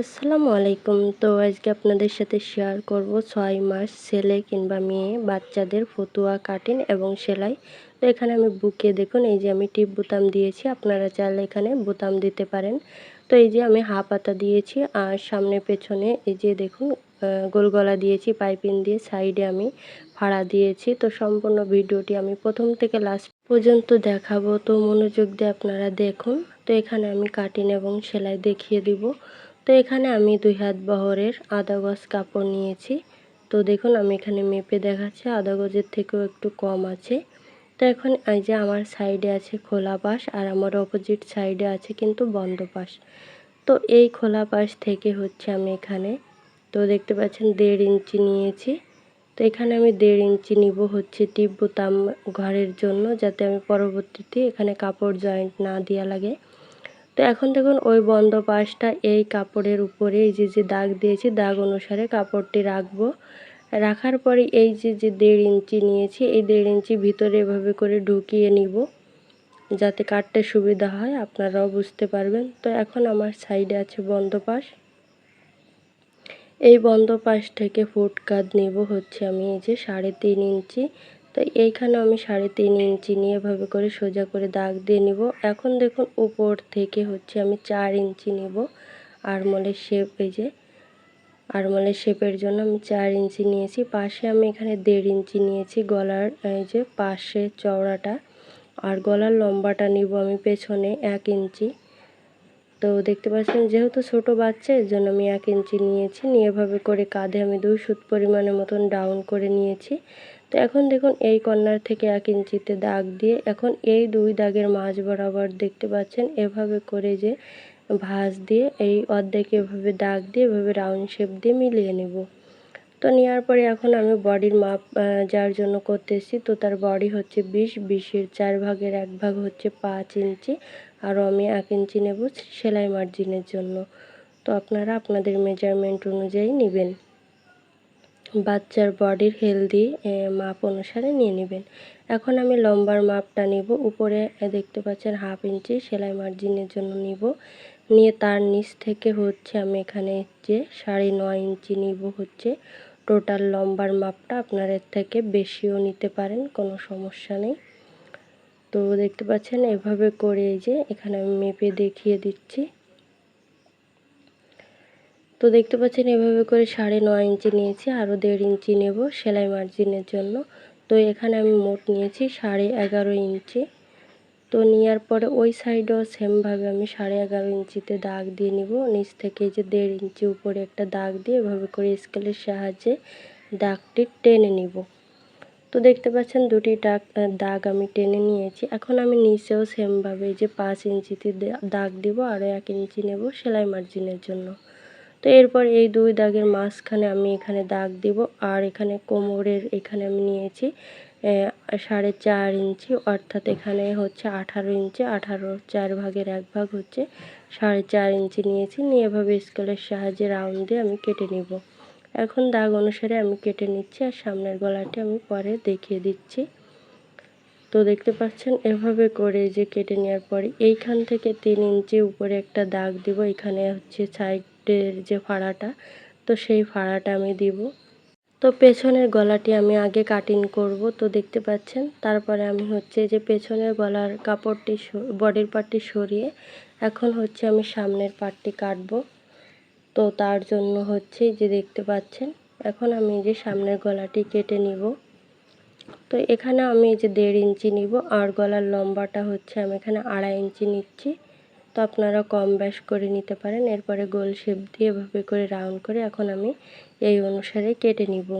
আসসালামু আলাইকুম। তো আজকে আপনাদের সাথে শেয়ার করব ৬ মাস ছেলে কিংবা মেয়ে বাচ্চাদের ফতুয়া, কাটিং এবং সেলাই। তো এখানে আমি বুকে দেখুন এই যে আমি টিপ বোতাম দিয়েছি, আপনারা চাইলে এখানে বোতাম দিতে পারেন। তো এই যে আমি হাফ হাতা দিয়েছি আর সামনে পেছনে এই যে দেখুন গোল গলা দিয়েছি পাইপিং দিয়ে, সাইডে আমি ফাড়া দিয়েছি। তো সম্পূর্ণ ভিডিওটি আমি প্রথম থেকে লাস্ট পর্যন্ত দেখাবো, তো মনোযোগ দিয়ে আপনারা দেখুন। তো এখানে আমি কাটিং এবং সেলাই দেখিয়ে দিব। তো এখানে আমি 2 হাত বহরের আধা গজ কাপড় নিয়েছি। তো দেখুন আমি এখানে মেপে দেখাচ্ছি, আধা গজের থেকেও একটু কম আছে। তো এখন এই যে আমার সাইডে আছে খোলা পাশ আর আমার অপোজিট সাইডে আছে কিন্তু বন্ধ পাশ। তো এই খোলা পাশ থেকে হচ্ছে আমি এখানে, তো দেখতে পাচ্ছেন 1.5 ইঞ্চি নিয়েছি। তো এখানে আমি 1.5 ইঞ্চি নিব হচ্ছে টিপ বোতাম ঘরের জন্য, যাতে আমি পরবর্তীতে এখানে কাপড় জয়েন্ট না দেওয়া লাগে। তো এখন দেখুন ওই বন্ধ পাশটা এই কাপড়ের উপরে এই যে দাগ দিয়েছি, দাগ অনুসারে কাপড়টি রাখবো। রাখার পরে এই যে 1.5 ইঞ্চি নিয়েছি, এই 1.5 ইঞ্চি ভিতরে এভাবে করে ঢুকিয়ে নিব, যাতে কাটতে সুবিধা হয়, আপনারাও বুঝতে পারবেন। তো এখন আমার সাইডে আছে বন্ধ পাশ, এই বন্ধ পাশ থেকে ফুট কাট নিব হচ্ছে আমি এই যে 3.5 ইঞ্চি। তো এইখানে আমি 3.5 ইঞ্চি নিয়ে এভাবে করে সোজা করে দাগ দিয়ে নিব। এখন দেখুন উপর থেকে হচ্ছে আমি 4 ইঞ্চি নিব আরমোলের শেপ, এই যে আরমোলের শেপের জন্য আমি 4 ইঞ্চি নিয়েছি। পাশে আমি এখানে 1.5 ইঞ্চি নিয়েছি গলার এই যে পাশে চওড়াটা, আর গলার লম্বাটা নিব আমি পেছনে 1 ইঞ্চি। তো দেখতে পাচ্ছেন যেহেতু ছোট বাচ্চা, এর জন্য আমি 1 ইঞ্চি নিয়েছি, নিয়ে এভাবে করে কাঁধে আমি 2 সুত পরিমাণের মতন ডাউন করে নিয়েছি। তো এখন দেখুন এই কর্নার থেকে 1 ইঞ্চিতে দাগ দিয়ে এখন এই 2 দাগের মাঝ বরাবর দেখতে পাচ্ছেন এভাবে করে যে ভাঁজ দিয়ে এই অর্ধেক এভাবে দাগ দিয়ে এভাবে রাউন্ড শেপ দিয়ে মিলিয়ে নেব। তো নেওয়ার পরে এখন আমি বডির মাপ যার জন্য করতেছি, তো তার বডি হচ্ছে 20-20-এর 4 ভাগের 1 ভাগ হচ্ছে 5 ইঞ্চি, আরও আমি 1 ইঞ্চি নেব সেলাই মার্জিনের জন্য। তো আপনারা আপনাদের মেজারমেন্ট অনুযায়ী নেবেন, বাচ্চার বডির হেলদি মাপ অনুসারে নিয়ে নেবেন। এখন আমি লম্বার মাপটা নিব, উপরে দেখতে পাচ্ছেন 1/2 ইঞ্চি সেলাই মার্জিনের জন্য নিব, নিয়ে তার নিচ থেকে হচ্ছে আমি এখানে যে 9.5 ইঞ্চি নিব হচ্ছে টোটাল লম্বার মাপটা। আপনার এর থেকে বেশিও নিতে পারেন, কোনো সমস্যা নেই। তো দেখতে পাচ্ছেন এভাবে করে এই যে এখানে আমি মেপে দেখিয়ে দিচ্ছি। তো দেখতে পাচ্ছেন এভাবে করে 9.5 ইঞ্চি নিয়েছি, আরও 1.5 ইঞ্চি নেব সেলাই মার্জিনের জন্য। তো এখানে আমি মোট নিয়েছি 11.5 ইঞ্চি। তো নেওয়ার পরে ওই সাইডেও সেমভাবে আমি 11.5 ইঞ্চিতে দাগ দিয়ে নিব, নিচ থেকে যে 1.5 ইঞ্চি উপরে একটা দাগ দিয়ে এভাবে করে স্কেলের সাহায্যে দাগটি টেনে নিব। তো দেখতে পাচ্ছেন দুটি দাগ আমি টেনে নিয়েছি। এখন আমি নিচেও সেমভাবে যে 5 ইঞ্চিতে দাগ দিব, আরও 1 ইঞ্চি নেব সেলাই মার্জিনের জন্য। তো এরপর এই 2 দাগের মাঝখানে আমি এখানে দাগ দিব, আর এখানে কোমরের এখানে আমি নিয়েছি 4.5 ইঞ্চি, অর্থাৎ এখানে হচ্ছে 18 ইঞ্চি, 18 4 ভাগের 1 ভাগ হচ্ছে 4.5 ইঞ্চি নিয়েছি, নিয়ে এভাবে স্কেলের সাহায্যে রাউন্ড দিয়ে আমি কেটে নিব। এখন দাগ অনুসারে আমি কেটে নিচ্ছি, আর সামনের গলাটি আমি পরে দেখিয়ে দিচ্ছি। তো দেখতে পাচ্ছেন এভাবে করে যে কেটে নেওয়ার পরে এইখান থেকে 3 ইঞ্চি উপরে একটা দাগ দিব, এখানে হচ্ছে সাইডের যে ফাড়াটা, তো সেই ফাড়াটা আমি দিব। তো পেছনের গলাটি আমি আগে কাটিং করব, তো দেখতে পাচ্ছেন তারপরে আমি হচ্ছে যে পেছনের গলার কাপড়টি বডির পার্টটি সরিয়ে এখন হচ্ছে আমি সামনের পার্টটি কাটব। তো তার জন্য হচ্ছে যে দেখতে পাচ্ছেন এখন আমি যে সামনের গলাটি কেটে নিব। তো এখানে আমি এই যে 1.5 ইঞ্চি নিব, আর গলার লম্বাটা হচ্ছে আমি এখানে 2.5 ইঞ্চি নিচ্ছি। তো আপনারা কম বেশ করে নিতে পারেন। এরপরে গোল শেপ দিয়ে এভাবে করে রাউন্ড করে এখন আমি এই অনুসারে কেটে নিব।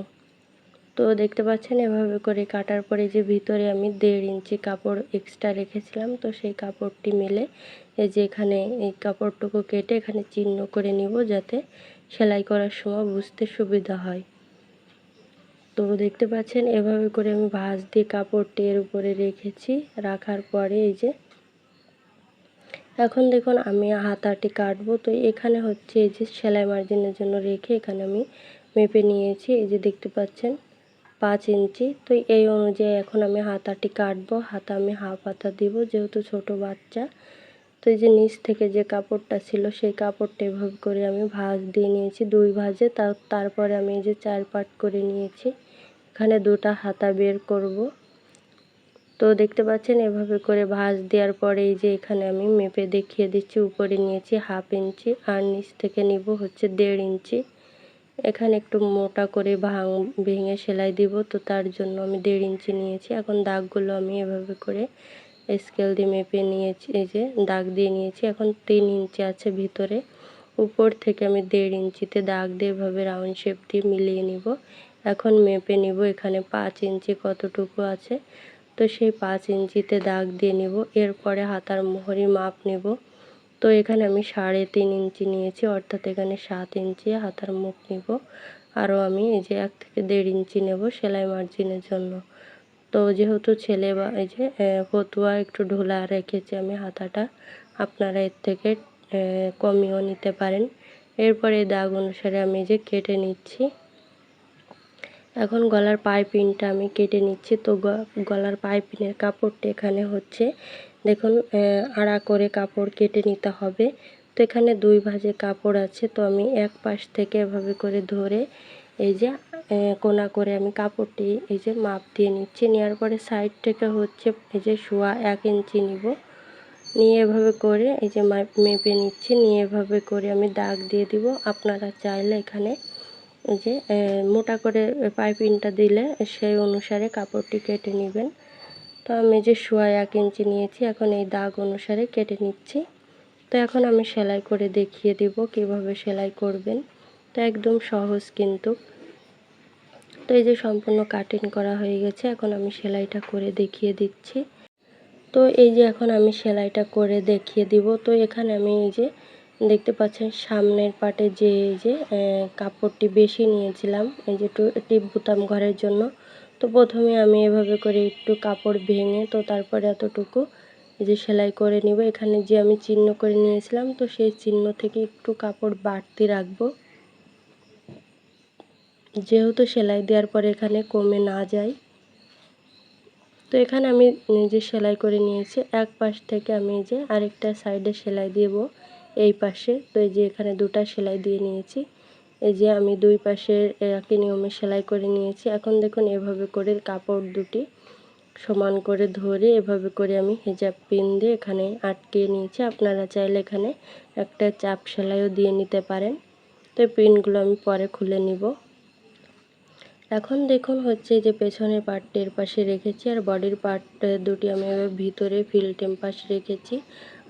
তো দেখতে পাচ্ছেন এভাবে করে কাটার পরে যে ভিতরে আমি 1.5 ইঞ্চি কাপড় এক্সট্রা রেখেছিলাম, তো সেই কাপড়টি মেলে এই যে এখানে এই কাপড়টুকু কেটে এখানে চিহ্ন করে নিব, যাতে সেলাই করার সময় বুঝতে সুবিধা হয়। তো দেখতে পাচ্ছেন এভাবে করে আমি ভাঁজ দিয়ে কাপড়টি এর উপরে রেখেছি, রাখার পরে এই যে এখন দেখুন আমি হাতাটি কাটবো। তো এখানে হচ্ছে এই যে সেলাই মার্জিনের জন্য রেখে এখানে আমি মেপে নিয়েছি, এই যে দেখতে পাচ্ছেন 5 ইঞ্চি। তো এই অনুযায়ী এখন আমি হাতাটি কাটবো। হাতা আমি হাফ হাতা দিব, যেহেতু ছোট বাচ্চা তো এই যে নিচ থেকে যে কাপড়টা ছিল সেই কাপড়টা এভাবে করে আমি ভাঁজ দিয়ে নিয়েছি 2 ভাঁজে। তারপরে আমি এই যে 4 পার্ট করে নিয়েছি। এখানে 2টা হাতা বের করব। তো দেখতে পাচ্ছেন এভাবে করে ভাঁজ দেওয়ার পরে এই যে এখানে আমি মেপে দেখিয়ে দিচ্ছি। উপরে নিয়েছি 1/2 ইঞ্চি আর নিচ থেকে নিব হচ্ছে 1.5 ইঞ্চি। এখানে একটু মোটা করে ভেঙে সেলাই দিব, তো তার জন্য আমি 1.5 ইঞ্চি নিয়েছি। এখন দাগগুলো আমি এভাবে করে স্কেল দিয়ে মেপে নিয়েছি, এই যে দাগ দিয়ে নিয়েছি। এখন 3 ইঞ্চি আছে ভিতরে, উপর থেকে আমি 1.5 ইঞ্চিতে দাগ দিয়ে এভাবে রাউন্ড শেপ দিয়ে মিলিয়ে নিব। এখন মেপে নিব এখানে 5 ইঞ্চি কতটুকু আছে, তো সেই 5 ইঞ্চিতে দাগ দিয়ে নিব। এরপরে হাতার মোহরি মাপ নেব। তো এখানে আমি 3.5 ইঞ্চি নিয়েছি, অর্থাৎ এখানে 7 ইঞ্চি হাতার মুখ নিব। আরও আমি এই যে 1 থেকে 1.5 ইঞ্চি নেব সেলাই মার্জিনের জন্য। তো যেহেতু ছেলে বা এই যে ফতুয়া একটু ঢোলা রেখেছি আমি হাতাটা, আপনারা এর থেকে কমিয়েও নিতে পারেন। এরপরে দাগ অনুসারে আমি যে কেটে নিচ্ছি। এখন গলার পাইপিংটা আমি কেটে নিচ্ছি। তো গলার পাইপিংয়ের কাপড়টা এখানে হচ্ছে দেখুন আড়া করে কাপড় কেটে নিতে হবে। তো এখানে 2 ভাঁজে কাপড় আছে, তো আমি এক পাশ থেকে এভাবে করে ধরে এই যে কোনা করে আমি কাপড়টি এই যে মাপ দিয়ে নিচ্ছি। নেওয়ার পরে সাইড থেকে হচ্ছে এই যে 1.25 ইঞ্চি নিব, নিয়ে এভাবে করে এই যে মেপে নিচ্ছি। নিয়ে এভাবে করে আমি দাগ দিয়ে দিব। আপনারা চাইলে এখানে এই যে মোটা করে পাইপিংটা দিলে সেই অনুসারে কাপড়টি কেটে নেবেন। তো আমি যে 1.25 ইঞ্চি নিয়েছি, এখন এই দাগ অনুসারে কেটে নিচ্ছি। তো এখন আমি সেলাই করে দেখিয়ে দিব কিভাবে সেলাই করবেন। তো একদম সহজ কিন্তু। তো এই যে সম্পূর্ণ কাটিং করা হয়ে গেছে, এখন আমি সেলাইটা করে দেখিয়ে দিচ্ছি। তো এই যে এখন আমি সেলাইটা করে দেখিয়ে দিব। তো এখানে আমি এই যে দেখতে পাচ্ছেন সামনের পাটে যে এই যে কাপড়টি বেশি নিয়েছিলাম এই যে টিপ বুতাম ঘরের জন্য। তো প্রথমে আমি এভাবে করে একটু কাপড় ভেঙে তো তারপরে এতটুকু এই যে সেলাই করে নিব। এখানে যে আমি চিহ্ন করে নিয়েছিলাম, তো সেই চিহ্ন থেকে একটু কাপড় বাড়তি রাখবো, যেহেতু সেলাই দেওয়ার পরে এখানে কমে না যায়। তো এখানে আমি যে সেলাই করে নিয়েছি, এক পাশ থেকে আমি এই যে আরেকটা সাইডে সেলাই দেব এই পাশে। তো এই যে এখানে 2টা সেলাই দিয়ে নিয়েছি। এই যে আমি 2 পাশে একই নিয়মে সেলাই করে নিয়েছি। এখন দেখুন এভাবে করে কাপড় দুটি সমান করে ধরে এভাবে করে আমি হিজাব পিন দিয়ে এখানে আটকে নিয়েছি। আপনারা চাইলে এখানে একটা চাপ সেলাইও দিয়ে নিতে পারেন। তো পিনগুলো আমি পরে খুলে নিব। এখন দেখুন হচ্ছে যে পেছনের পার্টের পাশে রেখেছি আর বডির পার্ট দুটি আমি এভাবে ভিতরে ফিল্টেম পাশ রেখেছি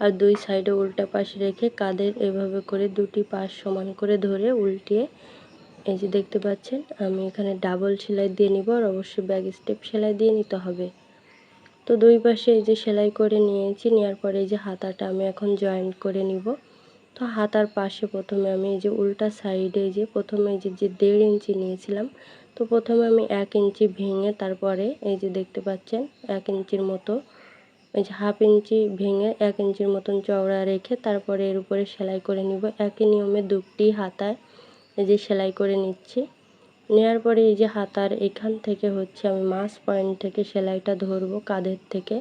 আর 2 সাইডে উল্টা পাশ রেখে কাঁধের এভাবে করে দুটি পাশ সমান করে ধরে উল্টিয়ে এই যে দেখতে পাচ্ছেন আমি এখানে ডাবল সেলাই দিয়ে নিব। আর অবশ্যই ব্যাক স্টেপ সেলাই দিয়ে নিতে হবে। তো 2 পাশে এই যে সেলাই করে নিয়েছি, নেওয়ার পরে এই যে হাতাটা আমি এখন জয়েন্ট করে নিব। তো হাতার পাশে প্রথমে আমি এই যে উল্টা সাইডে যে প্রথমে এই যে 1.5 ইঞ্চি নিয়েছিলাম, তো প্রথমে আমি 1 ইঞ্চি ভেঙে তারপরে এই যে দেখতে পাচ্ছেন 1 ইঞ্চির মতো এই যে 1/2 ইঞ্চি ভেঙে 1 ইঞ্চির মতন চওড়া রেখে তারপরে এর উপরে সেলাই করে নিব। একই নিয়মে দুটি হাতায় এই যে সেলাই করে নিচ্ছি। নেওয়ার পরে এই যে হাতার এখান থেকে হচ্ছে আমি মাছ পয়েন্ট থেকে সেলাইটা ধরবো কাঁধের থেকে।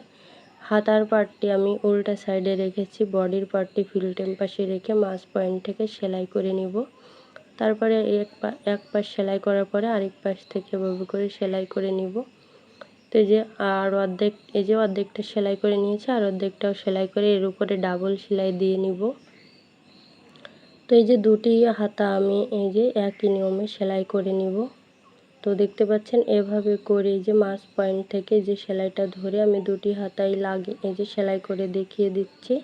হাতার পার্টটি আমি উল্টা সাইডে রেখেছি, বডির পার্টটি ফিল্টেম পাশে রেখে মাছ পয়েন্ট থেকে সেলাই করে নিব। তারপরে এক পাশ সেলাই করার পরে আরেক পাশ থেকে এভাবে করে সেলাই করে নিব। তো এই যে আর অর্ধেক এই যে অর্ধেকটা সেলাই করে নিয়েছি আর অর্ধেকটাও সেলাই করে এর উপরে ডাবল সেলাই দিয়ে নিব। তো এই যে দুটি হাতা আমি এই যে একই নিয়মে সেলাই করে নিব। তো দেখতে পাচ্ছেন এভাবে করে এই যে মাছ পয়েন্ট থেকে যে সেলাইটা ধরে আমি দুটি হাতায় লাগিয়ে এই যে সেলাই করে দেখিয়ে দিচ্ছি।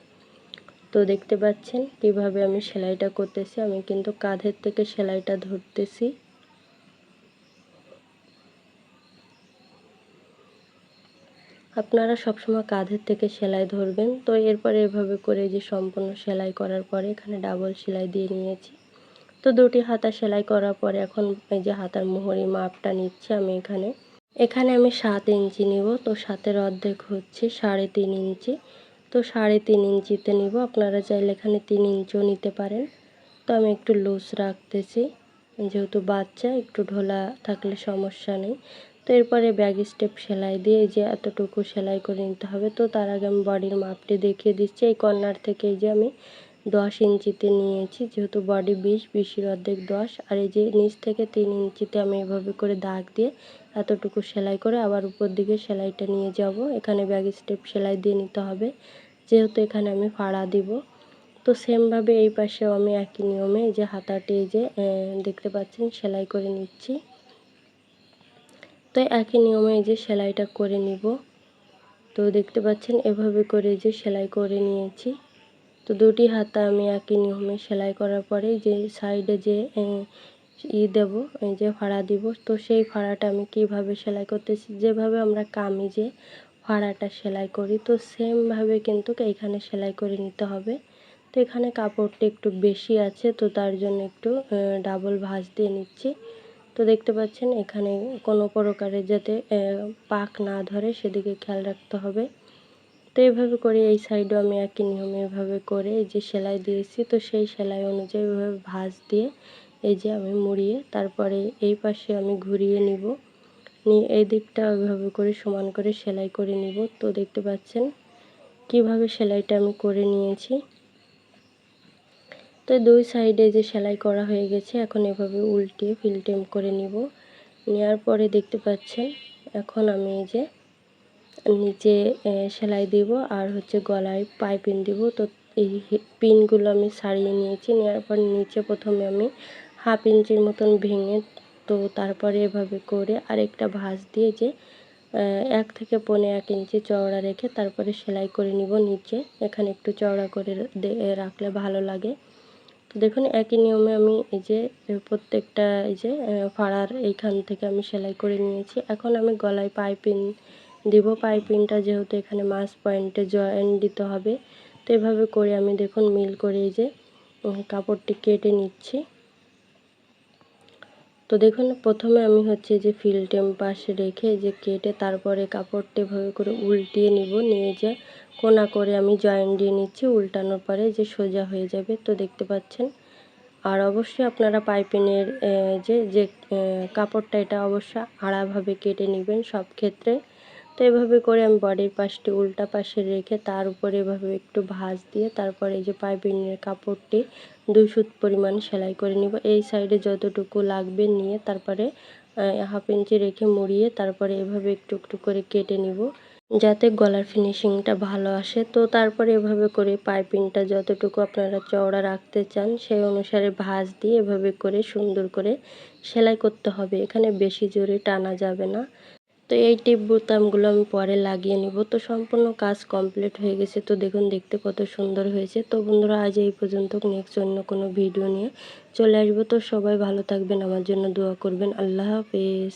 তো দেখতে পাচ্ছেন কিভাবে আমি সেলাইটা করতেছি। আমি কিন্তু কাঁধের থেকে সেলাইটা ধরতেছি। আপনারা সবসময় কাঁধের থেকে সেলাই ধরবেন। তো এরপরে এভাবে করে যে সম্পূর্ণ সেলাই করার পরে এখানে ডাবল সেলাই দিয়ে নিয়েছি। তো দুটি হাতা সেলাই করার পরে এখন এই যে হাতার মোহরি মাপটা নিচ্ছি আমি এখানে আমি 7 ইঞ্চি নিব। তো 7-এর অর্ধেক হচ্ছে 3.5 ইঞ্চি। তো 3.5 ইঞ্চিতে নিব। আপনারা চাইলে এখানে 3 ইঞ্চিও নিতে পারেন। তো আমি একটু লুজ রাখতেছি, যেহেতু বাচ্চা একটু ঢোলা থাকলে সমস্যা নেই। তো এরপরে ব্যাক স্টেপ সেলাই দিয়ে এই যে এতটুকু সেলাই করে নিতে হবে। তো তার আগে আমি বডির মাপটি দেখিয়ে দিচ্ছি। এই কর্নার থেকে এই যে আমি 10 ইঞ্চিতে নিয়েছি, যেহেতু বডি 20-20-এর অর্ধেক 10, আর এই যে নিচ থেকে 3 ইঞ্চিতে আমি এভাবে করে দাগ দিয়ে এতটুকু সেলাই করে আবার উপর দিকে সেলাইটা নিয়ে যাব। এখানে ব্যাক স্টেপ সেলাই দিয়ে নিতে হবে, যেহেতু এখানে আমি ফাড়া দিব। তো সেমভাবে এই পাশেও আমি একই নিয়মে এই যে হাতাটি এই যে দেখতে পাচ্ছেন সেলাই করে নিচ্ছি। তো একই নিয়মে এই যে সেলাইটা করে নিব। তো দেখতে পাচ্ছেন এভাবে করে যে সেলাই করে নিয়েছি। তো দুটি হাতা আমি একই নিয়মে সেলাই করার পরে যে সাইডে যে দেব, এই যে ফাড়া দিব। তো সেই ফাড়াটা আমি কিভাবে সেলাই করতেছি, যেভাবে আমরা কামিজে ফাড়াটা সেলাই করি তো সেমভাবে কিন্তু এইখানে সেলাই করে নিতে হবে। তো এখানে কাপড়টা একটু বেশি আছে, তো তার জন্য একটু ডাবল ভাঁজ দিয়ে নিচ্ছি। তো দেখতে পাচ্ছেন এখানে কোনো প্রকারের যাতে পাক না ধরে সেদিকে খেয়াল রাখতে হবে। তো এইভাবে করে এই সাইডেও আমি একই নিয়মে এভাবে করে এই যে সেলাই দিয়েছি। তো সেই সেলাই অনুযায়ী এভাবে ভাঁজ দিয়ে এই যে আমি মুড়িয়ে তারপরে এই পাশে আমি ঘুরিয়ে নিব, নিয়ে এই দিকটা ওইভাবে করে সমান করে সেলাই করে নিব। তো দেখতে পাচ্ছেন কিভাবে সেলাইটা আমি করে নিয়েছি। তো দুই সাইডে যে সেলাই করা হয়ে গেছে, এখন এভাবে উল্টিয়ে ফিলটেম করে নিব। নেওয়ার পরে দেখতে পাচ্ছেন এখন আমি এই যে নিচে সেলাই দিব আর হচ্ছে গলায় পাইপিং দিব। তো এই পিনগুলো আমি ছাড়িয়ে নিয়েছি, নেওয়ার পর নিচে প্রথমে আমি 1/2 ইঞ্চির মতন ভেঙে, তো তারপরে এভাবে করে আরেকটা ভাঁজ দিয়ে যে 1 থেকে 1.25 ইঞ্চি চওড়া রেখে তারপরে সেলাই করে নিব নিচে। এখানে একটু চওড়া করে রাখলে ভালো লাগে। তো দেখুন একই নিয়মে আমি এই যে প্রত্যেকটা এই যে ফাড়ার এইখান থেকে আমি সেলাই করে নিয়েছি। এখন আমি গলায় পাইপিং দিব। পাইপিংটা যেহেতু এখানে মাছ পয়েন্টে জয়েন দিতে হবে, তো এভাবে করে আমি দেখুন মিল করে এই যে কাপড়টি কেটে নিচ্ছি। তো দেখুন প্রথমে আমি হচ্ছে যে ফিলটেম পাশে রেখে যে কেটে তারপরে কাপড়টা এভাবে করে উল্টিয়ে নিব, নিয়ে যে কোনা করে আমি জয়েন দিয়ে নিচ্ছি। উল্টানোর পরে যে সোজা হয়ে যাবে। তো দেখতে পাচ্ছেন। আর অবশ্যই আপনারা পাইপিংয়ের যে কাপড়টা এটা অবশ্যই আড়াভাবে কেটে নেবেন সব ক্ষেত্রে। তো এভাবে করে আমি বডির পাশটি উল্টা পাশে রেখে তার উপরে এভাবে একটু ভাঁজ দিয়ে তারপরে এই যে পাইপিংয়ের কাপড়টি 2 সুত পরিমাণ সেলাই করে নিব। এই সাইডে যতটুকু লাগবে নিয়ে তারপরে 1/2 ইঞ্চি রেখে মুড়িয়ে তারপরে এভাবে একটু একটু করে কেটে নিব, যাতে গলার ফিনিশিংটা ভালো আসে। তো তারপরে এভাবে করে পাইপিংটা যতটুকু আপনারা চওড়া রাখতে চান সেই অনুসারে ভাঁজ দিয়ে এভাবে করে সুন্দর করে সেলাই করতে হবে। এখানে বেশি জোরে টানা যাবে না। তো এই টিপ বোতামগুলো আমি পরে লাগিয়ে নিব। তো সম্পূর্ণ কাজ কমপ্লিট হয়ে গেছে। তো দেখুন দেখতে কত সুন্দর হয়েছে। তো বন্ধুরা আজ এই পর্যন্ত, নেক্সট অন্য কোনো ভিডিও নিয়ে চলে আসবো। তো সবাই ভালো থাকবেন, আমার জন্য দোয়া করবেন। আল্লাহ হাফেজ।